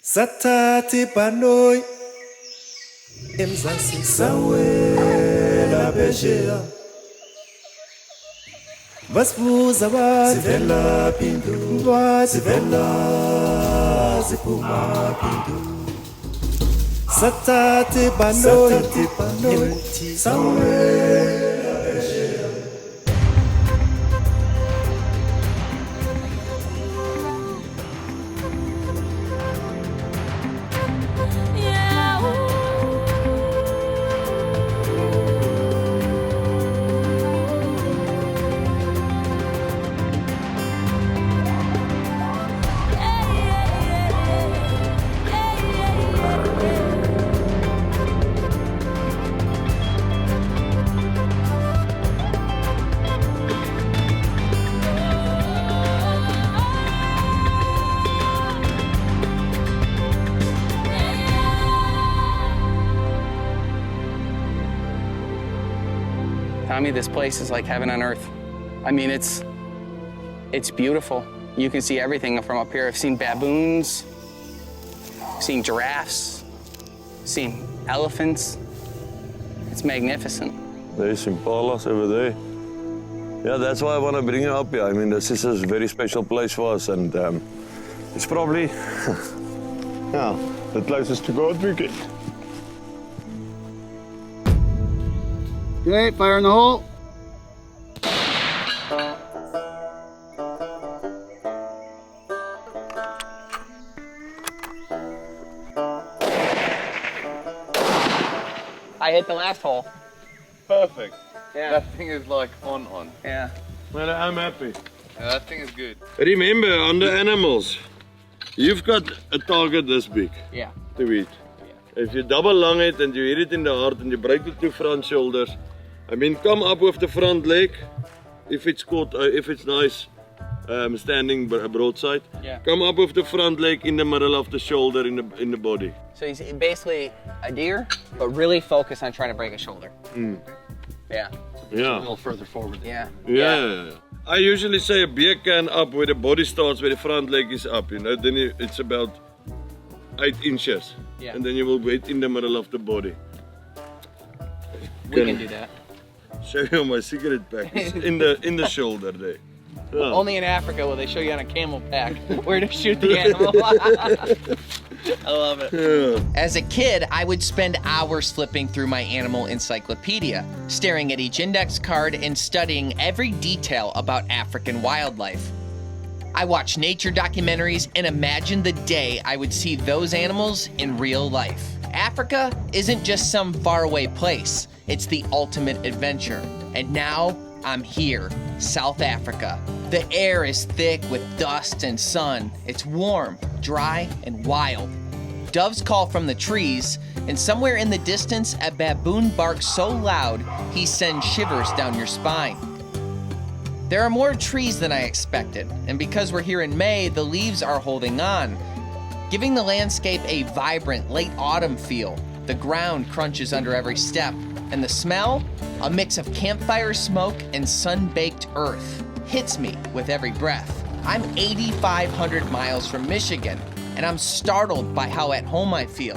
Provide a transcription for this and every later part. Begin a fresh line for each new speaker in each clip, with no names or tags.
Satati banoi emzansi sawela beshea Vasibuza bazivela pindu bazivela ziphuma pindu Satati banoi emti sawela beshea
Tommy, this place is like heaven on earth. I mean, it's beautiful. You can see everything from up here. I've seen baboons, seen giraffes, seen elephants. It's magnificent.
There's impalas over there. Yeah, that's why I want to bring you up here. I mean, this is a very special place for us, and it's probably, yeah, the closest to God we get.
Okay, fire in the hole.
I hit the last hole.
Perfect.
Yeah.
That thing is like on.
Yeah.
Well, I'm happy.
Yeah, that thing is good.
Remember, on the animals, you've got a target this big
Yeah.
to eat. If you double lung it and you hit it in the heart and you break the two front shoulders, I mean, come up with the front leg. If it's caught, if it's nice, standing broadside.
Yeah.
Come up with the front leg in the middle of the shoulder in the body.
So he's basically a deer, but really focused on trying to break a shoulder. Yeah.
Yeah.
A little further forward.
Yeah.
Yeah. I usually say a beer can up where the body starts, where the front leg is up. You know, then it's about 8 inches.
Yeah.
And then you will wait in the middle of the body.
We can do that.
Show you my cigarette pack. It's in the shoulder there. Yeah.
Only in Africa will they show you on a camel pack where to shoot the animal. I love it.
Yeah.
As a kid, I would spend hours flipping through my animal encyclopedia, staring at each index card and studying every detail about African wildlife. I watched nature documentaries and imagined the day I would see those animals in real life. Africa isn't just some faraway place, it's the ultimate adventure. And now, I'm here, South Africa. The air is thick with dust and sun. It's warm, dry, and wild. Doves call from the trees, and somewhere in the distance, a baboon barks so loud, he sends shivers down your spine. There are more trees than I expected, and because we're here in May, the leaves are holding on, giving the landscape a vibrant late autumn feel. The ground crunches under every step, and the smell, a mix of campfire smoke and sun-baked earth, hits me with every breath. I'm 8,500 miles from Michigan, and I'm startled by how at home I feel.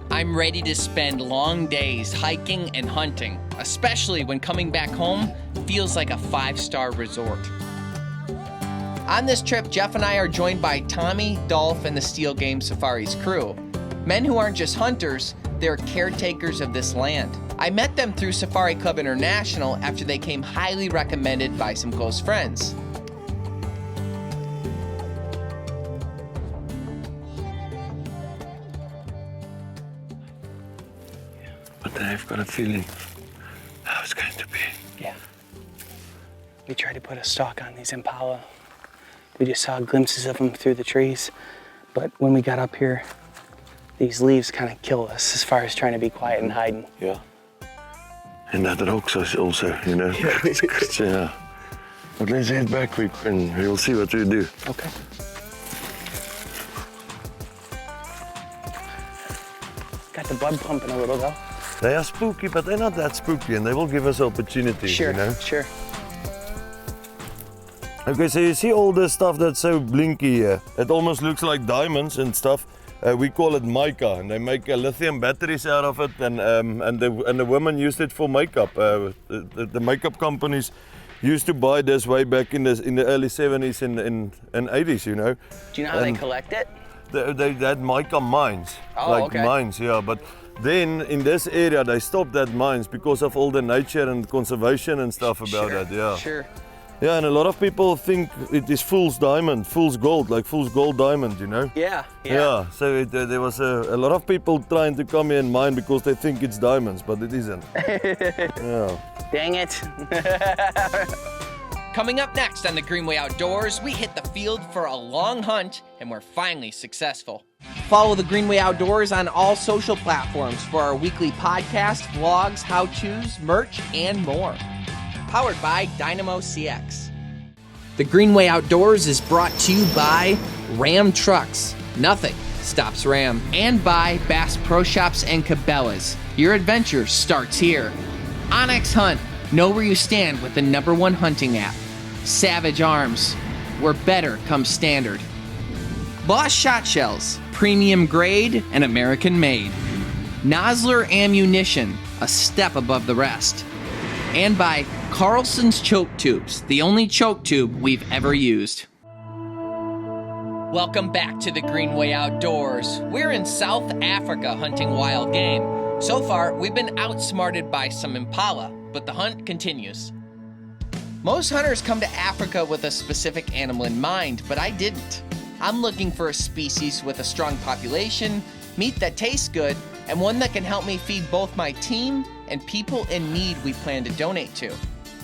I'm ready to spend long days hiking and hunting, especially when coming back home feels like a 5-star resort. On this trip, Jeff and I are joined by Tommy, Dolph, and the Steele Game Safaris crew. Men who aren't just hunters, they're caretakers of this land. I met them through Safari Club International after they came highly recommended by some close friends.
But I've got a feeling how it's going to be.
Yeah. We tried to put a stalk on these impala. We just saw glimpses of them through the trees. But when we got up here, these leaves kind of killed us as far as trying to be quiet and hiding.
Yeah. And that rocks us also, you know. Yeah. But let's head back and we'll see what we do.
Okay. Got the blood pumping a little though.
They are spooky, but they're not that spooky, and they will give us opportunities,
Sure,
you know.
sure.
Okay, so you see all this stuff that's so blinky here. It almost looks like diamonds and stuff. We call it mica, and they make lithium batteries out of it, and the women used it for makeup. The makeup companies used to buy this way back in the early 70s and 80s, you know.
Do you know how they collect it?
They had mica mines,
okay.
mines, yeah. But then in this area they stopped that mines because of all the nature and conservation and stuff about that, yeah.
Sure.
Yeah, and a lot of people think it is fool's diamond, fool's gold, like fool's gold diamond, you know?
Yeah.
Yeah, so there was a lot of people trying to come here and mine because they think it's diamonds, but it isn't. Yeah.
Dang it.
Coming up next on the Greenway Outdoors, we hit the field for a long hunt, and we're finally successful. Follow the Greenway Outdoors on all social platforms for our weekly podcast, vlogs, how-tos, merch, and more. Powered by Dynamo CX. The Greenway Outdoors is brought to you by Ram Trucks. Nothing stops Ram. And by Bass Pro Shops and Cabela's. Your adventure starts here. Onyx Hunt. Know where you stand with the #1 hunting app. Savage Arms. Where better comes standard. Boss Shot Shells. Premium grade and American made. Nosler Ammunition. A step above the rest. And by Carlson's Choke Tubes, the only choke tube we've ever used. Welcome back to the Greenway Outdoors. We're in South Africa hunting wild game. So far, we've been outsmarted by some impala, but the hunt continues. Most hunters come to Africa with a specific animal in mind, but I didn't. I'm looking for a species with a strong population, meat that tastes good, and one that can help me feed both my team and people in need we plan to donate to.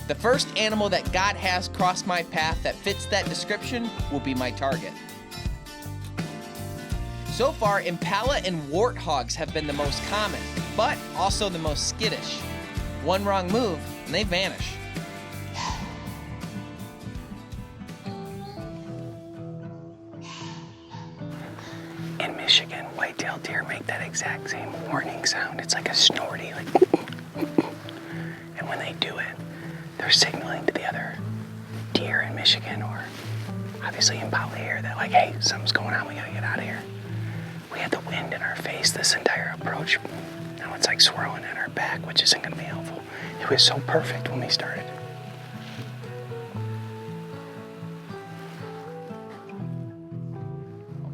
The first animal that God has crossed my path that fits that description will be my target. So far, impala and warthogs have been the most common, but also the most skittish. One wrong move, and they vanish.
In Michigan, white-tailed deer make that exact same warning sound. It's like a snorty, like, and when they do it, they're signaling to the other deer in Michigan, or obviously impala here, that like, hey, something's going on, we gotta get out of here. We had the wind in our face this entire approach. Now it's like swirling at our back, which isn't gonna be helpful. It was so perfect when we started.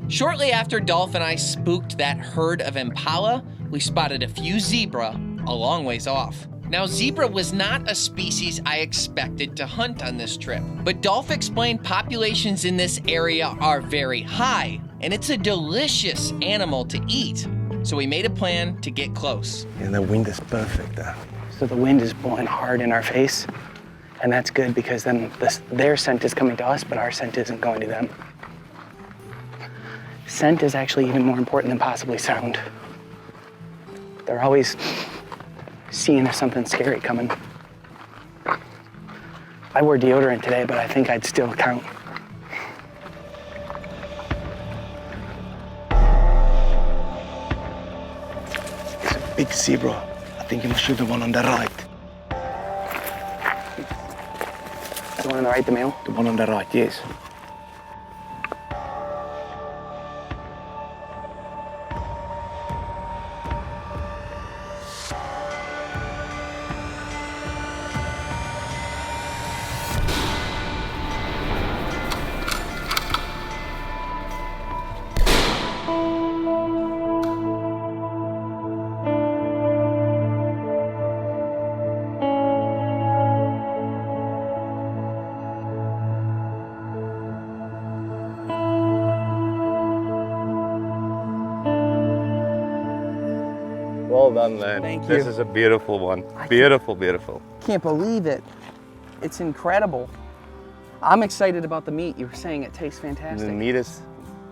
Shortly after Dolph and I spooked that herd of impala, we spotted a few zebra a long ways off. Now, zebra was not a species I expected to hunt on this trip, but Dolph explained populations in this area are very high, and it's a delicious animal to eat. So we made a plan to get close.
And the wind is perfect there. So the wind is blowing hard in our face, and that's good because then their scent is coming to us, but our scent isn't going to them. Scent is actually even more important than possibly sound. They're always seeing if something's scary coming. I wore deodorant today, but I think I'd still count. It's a big zebra. I think you must shoot the one on the right. The one on the right, the male? The one on the right, yes.
Well done, man.
Thank you.
This is a beautiful one. Beautiful, beautiful.
Can't believe it. It's incredible. I'm excited about the meat. You were saying it tastes fantastic.
The meat is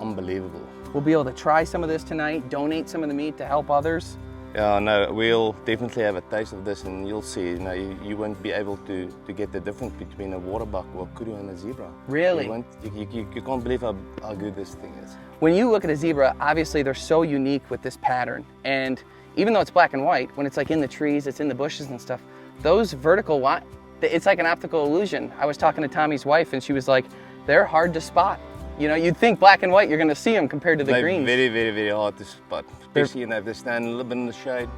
unbelievable.
We'll be able to try some of this tonight, donate some of the meat to help others.
Yeah, no, we'll definitely have a taste of this, and you'll see. You know, you won't be able to get the difference between a waterbuck or a kudu and a zebra.
Really?
You can't believe how good this thing is.
When you look at a zebra, obviously they're so unique with this pattern. And even though it's black and white, when it's like in the trees, it's in the bushes and stuff, those vertical it's like an optical illusion. I was talking to Tommy's wife and she was like, they're hard to spot. You know, you'd think black and white, you're gonna see them compared to the
They're
greens.
very, very, very hard to spot. Especially if they stand a little bit in the shade,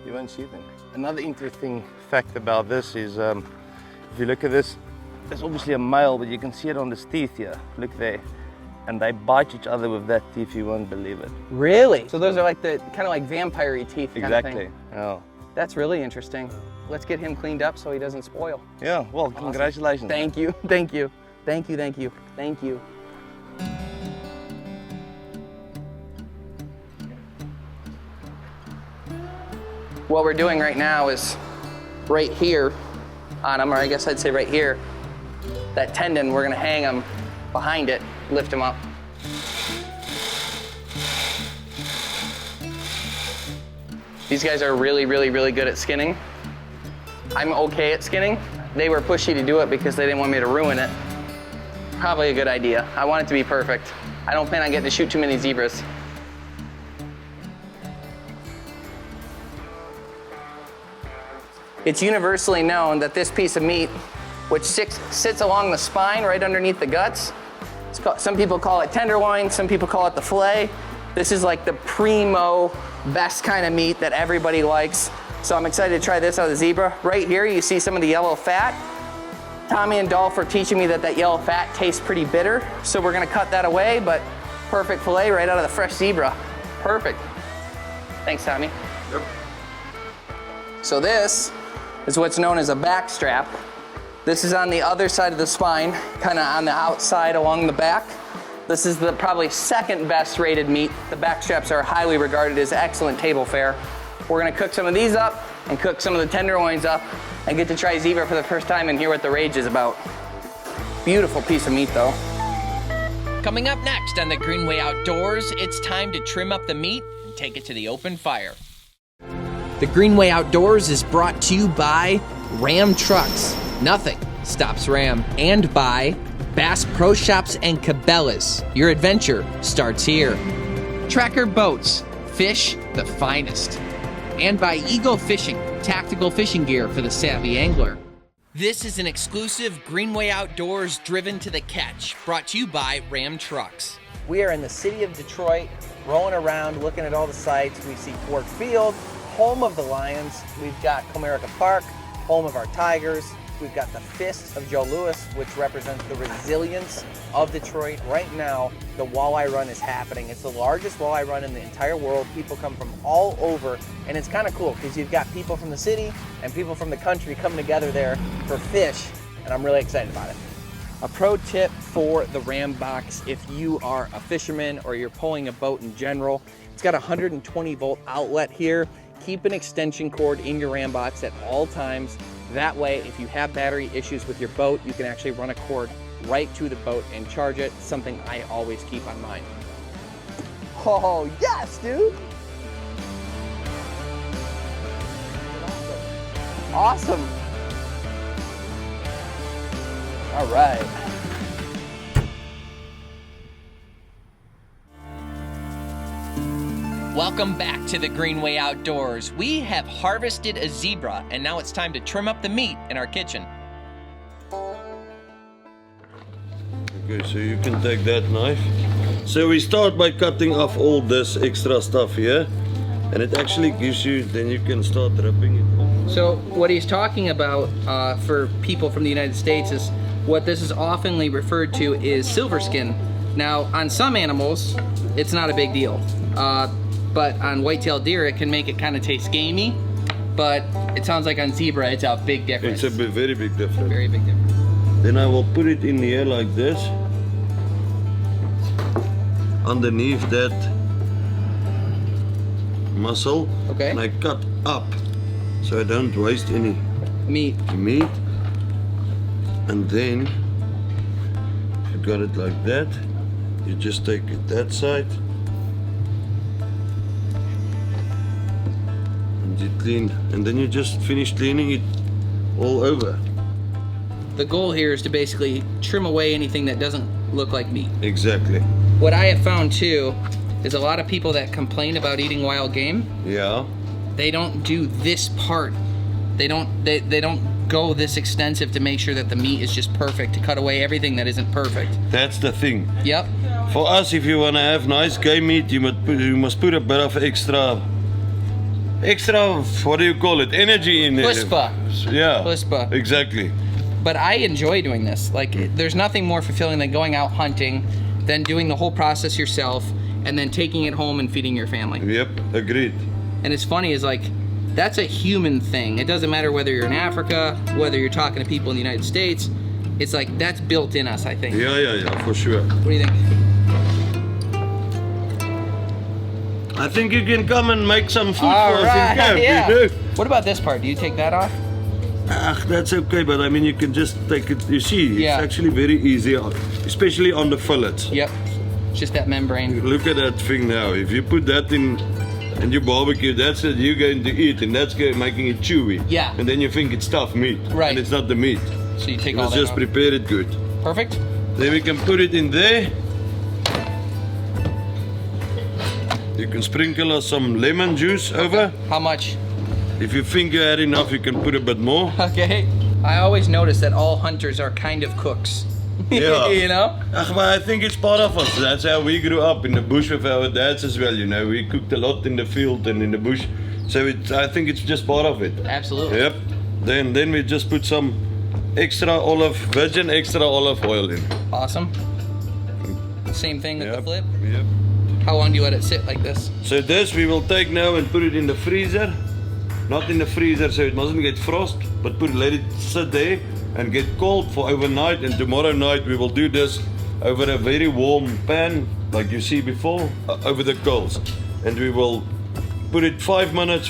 you won't see them. Another interesting fact about this is, if you look at this, there's obviously a male, but you can see it on his teeth here. Look there. And they bite each other with that teeth, you won't believe it.
Really? So those are like the kind of like vampire-y teeth kind of thing.
Exactly. Yeah.
That's really interesting. Let's get him cleaned up so he doesn't spoil.
Yeah, well, congratulations.
Thank you, thank you, thank you, thank you, thank you. What we're doing right now is right here on him, or I guess I'd say right here, that tendon, we're gonna hang him behind it, lift him up. These guys are really, really, really good at skinning. I'm okay at skinning. They were pushy to do it because they didn't want me to ruin it. Probably a good idea. I want it to be perfect. I don't plan on getting to shoot too many zebras. It's universally known that this piece of meat, which sits along the spine right underneath the guts, some people call it tenderloin, some people call it the fillet. This is like the primo, best kind of meat that everybody likes. So I'm excited to try this out of the zebra. Right here, you see some of the yellow fat. Tommy and Dolph are teaching me that that yellow fat tastes pretty bitter. So we're gonna cut that away, but perfect fillet right out of the fresh zebra. Perfect. Thanks, Tommy.
Yep.
So this is what's known as a back strap. This is on the other side of the spine, kind of on the outside along the back. This is the probably second best rated meat. The back straps are highly regarded as excellent table fare. We're gonna cook some of these up and cook some of the tenderloins up and get to try zebra for the first time and hear what the rage is about. Beautiful piece of meat though.
Coming up next on the Greenway Outdoors, it's time to trim up the meat and take it to the open fire. The Greenway Outdoors is brought to you by Ram Trucks. Nothing stops Ram. And by Bass Pro Shops and Cabela's. Your adventure starts here. Tracker Boats. Fish the finest. And by Eagle Fishing. Tactical fishing gear for the savvy angler. This is an exclusive Greenway Outdoors Driven to the Catch, brought to you by Ram Trucks.
We are in the city of Detroit, rolling around, looking at all the sights. We see Ford Field, home of the Lions. We've got Comerica Park, home of our Tigers. We've got the Fist of Joe Louis, which represents the resilience of Detroit. Right now, the walleye run is happening. It's the largest walleye run in the entire world. People come from all over, and it's kind of cool because you've got people from the city and people from the country coming together there for fish, and I'm really excited about it. A pro tip for the Ram box, if you are a fisherman or you're pulling a boat in general, it's got a 120 volt outlet here. Keep an extension cord in your Ram box at all times. That way, if you have battery issues with your boat, you can actually run a cord right to the boat and charge it. Something I always keep on mine. Oh, yes, dude. Awesome. All right.
Welcome back to the Greenway Outdoors. We have harvested a zebra, and now it's time to trim up the meat in our kitchen.
Okay, so you can take that knife. So we start by cutting off all this extra stuff here, and it actually gives you, then you can start ripping it off.
So what he's talking about for people from the United States is what this is oftenly referred to is silver skin. Now, on some animals, it's not a big deal. But on white-tailed deer, it can make it kind of taste gamey. But it sounds like on zebra, it's a big difference.
It's a very big difference.
Very big difference.
Then I will put it in here like this. Underneath that muscle.
Okay.
And I cut up so I don't waste any
Meat.
meat. And then, if you got it like that, you just take it that side. You clean, and then you just finish cleaning it all over.
The goal here is to basically trim away anything that doesn't look like meat.
Exactly.
What I have found too is a lot of people that complain about eating wild game,
Yeah.
they don't do this part
They don't go this extensive to make sure that the meat is just perfect, to cut away everything that isn't perfect.
That's the thing.
Yep.
For us, if you want to have nice game meat, you must put a bit of extra, what do you call it, energy in there.
Chutzpah.
Yeah.
Chutzpah.
Exactly.
But I enjoy doing this. Like, there's nothing more fulfilling than going out hunting, then doing the whole process yourself, and then taking it home and feeding your family.
Yep, agreed.
And it's funny, is like, that's a human thing. It doesn't matter whether you're in Africa, whether you're talking to people in the United States. It's like, that's built in us, I think.
Yeah, for sure.
What do you think?
I think you can come and make some food
All
for us
right,
in camp,
yeah.
you know?
What about this part? Do you take that off?
That's okay, but I mean, you can just take it, you see,
Yeah.
it's actually very easy, especially on the fillets.
Yep. It's just that membrane.
Look at that thing now. If you put that in and you barbecue, that's it you're going to eat, and that's making it chewy.
Yeah.
And then you think it's tough meat.
Right.
And it's not the meat.
So you take all
Let's
that
just
off.
prepare it good.
Perfect.
Then we can put it in there. You can sprinkle us some lemon juice over.
How much?
If you think you had enough, you can put a bit more.
Okay. I always notice that all hunters are kind of cooks.
Yeah.
You know?
But I think it's part of us. That's how we grew up in the bush with our dads as well. You know, we cooked a lot in the field and in the bush. So I think it's just part of it.
Absolutely.
Yep. Then we just put some virgin extra olive oil in.
Awesome. Same thing with the flip.
Yep.
How long do you let it sit like this?
So this we will take now and put it in the freezer. Not in the freezer so it mustn't get frost, but let it sit there and get cold for overnight, and tomorrow night we will do this over a very warm pan like you see before, over the coals, and we will put it 5 minutes,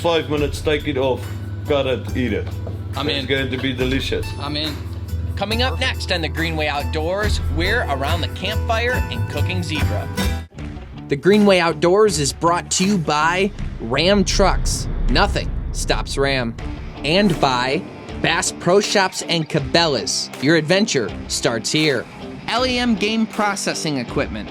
take it off, cut it, eat it.
I'm in.
It's going to be delicious.
I'm in.
Coming up next on the Greenway Outdoors, we're around the campfire and cooking zebra.
The Greenway Outdoors is brought to you by Ram Trucks. Nothing stops Ram. And by Bass Pro Shops and Cabela's. Your adventure starts here. LEM Game Processing Equipment.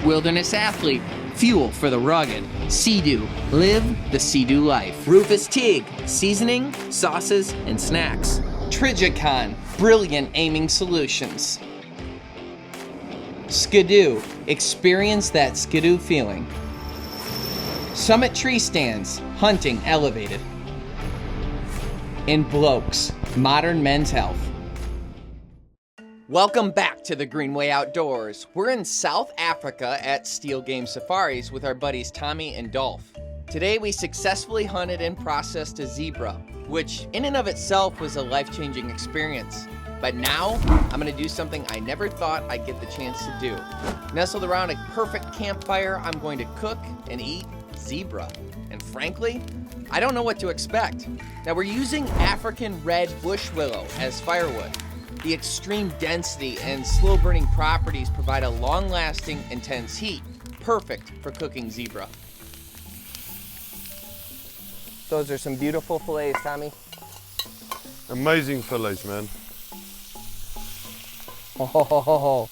Wilderness Athlete. Fuel for the rugged. Sea-Doo. Live the Sea-Doo life. Rufus Teague. Seasoning, sauces, and snacks. Trijicon. Brilliant aiming solutions. Skidoo. Experience that Skidoo feeling. Summit Tree Stands. Hunting elevated. And Blokes. Modern men's health.
Welcome back to the Greenway Outdoors. We're in South Africa at Steele Game Safaris with our buddies Tommy and Dolph. Today we successfully hunted and processed a zebra, which in and of itself was a life-changing experience. But now, I'm gonna do something I never thought I'd get the chance to do. Nestled around a perfect campfire, I'm going to cook and eat zebra. And frankly, I don't know what to expect. Now we're using African red bush willow as firewood. The extreme density and slow burning properties provide a long-lasting, intense heat, perfect for cooking zebra.
Those are some beautiful fillets, Tommy.
Amazing fillets, man.
Oh,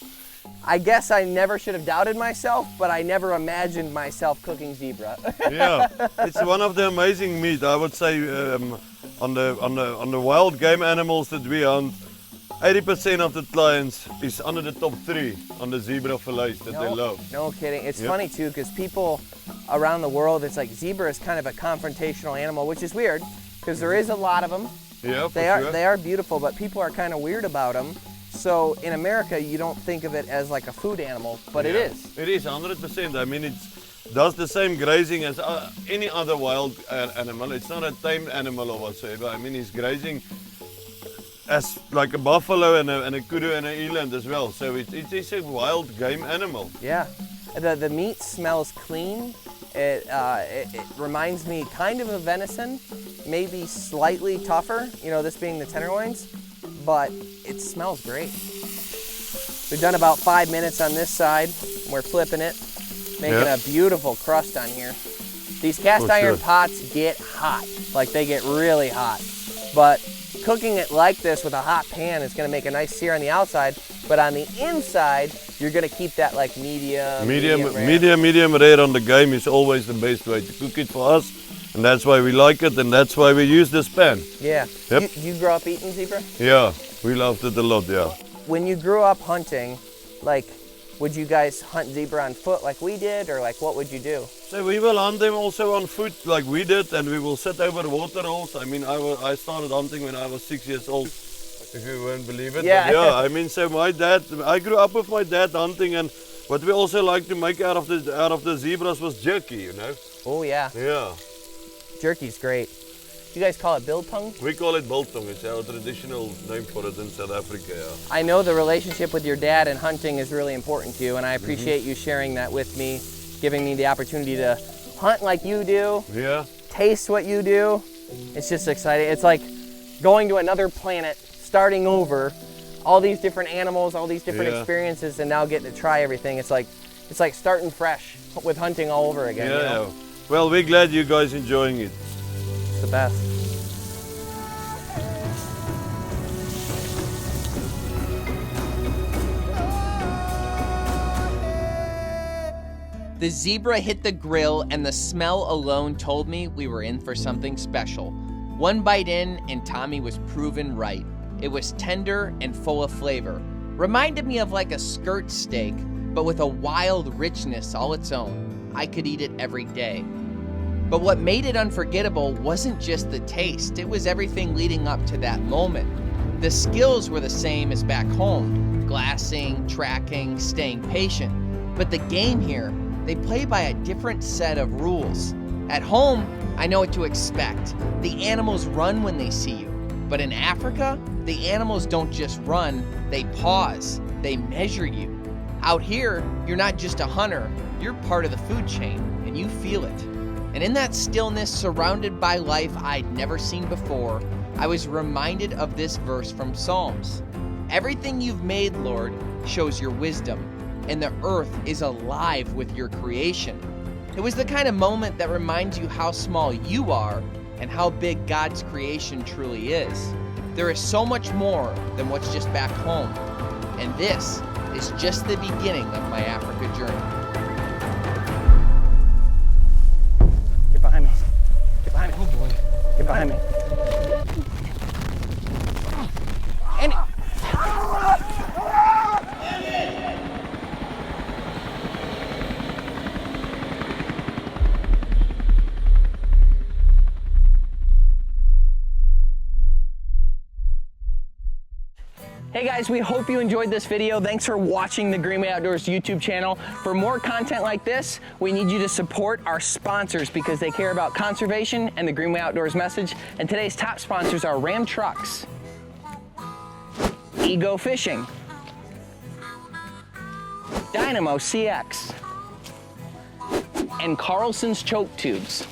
I guess I never should have doubted myself, but I never imagined myself cooking zebra.
Yeah, it's one of the amazing meat. I would say on the wild game animals that we hunt, 80% of the clients is under the top 3 on the zebra fillets that they love.
No kidding. It's funny too, because people around the world, it's like zebra is kind of a confrontational animal, which is weird, because there is a lot of them.
Yeah,
They are beautiful, but people are kind of weird about them. So in America, you don't think of it as like a food animal, but it is.
It is 100%. I mean, it does the same grazing as any other wild animal. It's not a tamed animal or whatsoever. I mean, it's grazing as like a buffalo and a kudu and an eland as well. So it is a wild game animal.
Yeah. The meat smells clean. It reminds me kind of venison, maybe slightly tougher, you know, this being the tenderloins, but it smells great. We've done about 5 minutes on this side. We're flipping it, making a beautiful crust on here. These cast iron pots get hot, like they get really hot, but cooking it like this with a hot pan is going to make a nice sear on the outside, but on the inside, you're going to keep that like medium rare.
Medium rare on the game is always the best way to cook it for us. And that's why we like it, and that's why we use this pen.
Yeah.
Yep.
You grew up eating zebra?
Yeah, we loved it a lot, yeah.
When you grew up hunting, like, would you guys hunt zebra on foot like we did, or like what would you do?
So we will hunt them also on foot like we did, and we will sit over water holes. I mean, I started hunting when I was 6 years old, if you won't believe it.
Yeah.
But yeah, I mean, so my dad, I grew up with my dad hunting, and what we also like to make out of the zebras was jerky, you know?
Oh yeah,
Yeah.
jerky's great. You guys call it biltong?
We call it biltong. It's our traditional name for it in South Africa, yeah.
I know the relationship with your dad and hunting is really important to you, and I appreciate you sharing that with me, giving me the opportunity to hunt like you do,
Yeah.
taste what you do. It's just exciting. It's like going to another planet, starting over, all these different animals, all these different experiences, and now getting to try everything. It's like starting fresh with hunting all over again.
Yeah,
you know?
yeah. Well, we're glad you guys enjoying it.
It's the best.
The zebra hit the grill, and the smell alone told me we were in for something special. One bite in, and Tommy was proven right. It was tender and full of flavor. Reminded me of like a skirt steak, but with a wild richness all its own. I could eat it every day. But what made it unforgettable wasn't just the taste, it was everything leading up to that moment. The skills were the same as back home: glassing, tracking, staying patient. But the game here, they play by a different set of rules. At home, I know what to expect. The animals run when they see you. But in Africa, the animals don't just run, they pause, they measure you. Out here, you're not just a hunter, you're part of the food chain, and you feel it. And in that stillness, surrounded by life I'd never seen before, I was reminded of this verse from Psalms. Everything you've made, Lord, shows your wisdom, and the earth is alive with your creation. It was the kind of moment that reminds you how small you are and how big God's creation truly is. There is so much more than what's just back home, and this is just the beginning of my Africa journey.
Get behind me. Get behind me. Oh boy. Get behind me. Andy. Hey guys, we hope you enjoyed this video. Thanks for watching the Greenway Outdoors YouTube channel. For more content like this, we need you to support our sponsors because they care about conservation and the Greenway Outdoors message. And today's top sponsors are Ram Trucks, Ego Fishing, Dynamo CX, and Carlson's Choke Tubes.